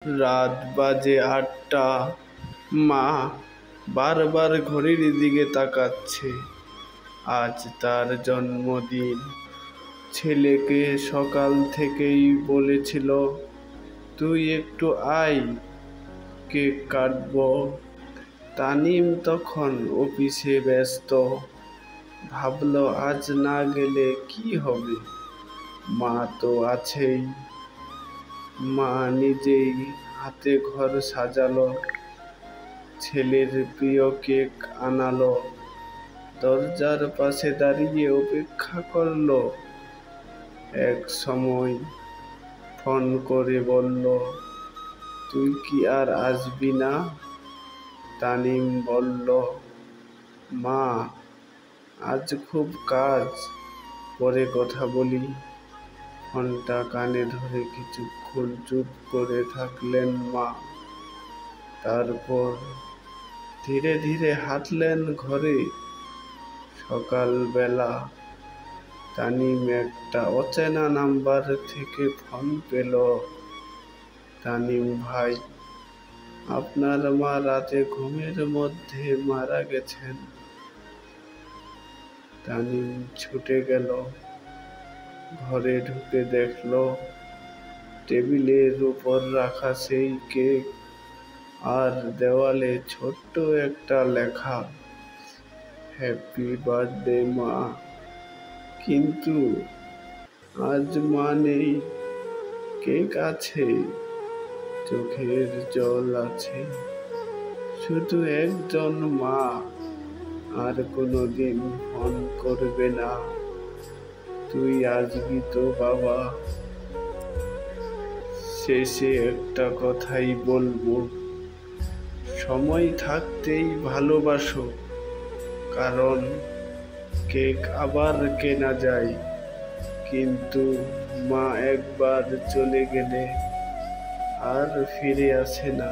রাত বাজে ৮টা। মা বারবার ঘড়ির দিকে তাকাচ্ছে। আজ তার জন্মদিন। ছেলেকে সকাল থেকেই বলেছিল, তুই একটু আয়, কেক কাটবো। তানিম তখন অফিসে ব্যস্ত। ভাবলো আজ না গেলে কি হবে, মা তো আছেই। মা নিজেই হাতে ঘর সাজালো, ছেলের প্রিয় কেক আনালো, দরজার পাশে দাঁড়িয়ে অপেক্ষা করলো। এক সময় ফোন করে বলল, তুই কি আর আসবি না? তানিম বলল, মা আজ খুব কাজ, পরে কথা বলি। ফোনটা কানে ধরে কিছুক্ষণ চুপ করে থাকলেন মা। তারপর ধীরে ধীরে হাঁটলেন ঘরে। সকালবেলা তানিম একটা অচেনা নাম্বার থেকে ফোন পেল। তানিম ভাই, আপনার মা রাতে ঘুমের মধ্যে মারা গেছেন। তানিম ছুটে গেল, ঘরে ঢুকে দেখলো টেবিলের উপর রাখা সেই কেক, আর দেওয়ালে ছোট্ট একটা লেখা, হ্যাপি বার্থডে মা। কিন্তু আজ মা নেই, কেক আছে, চোখের জল আছে, শুধু একজন মা আর কোনোদিন ফোন করবে না। তুই আসবি তো বাবা? শেষে একটা কথাই বলবো, সময় থাকতেই ভালোবাসো, কারণ কেক আবার কেনা যায়, কিন্তু মা একবার চলে গেলে আর ফিরে আসে না।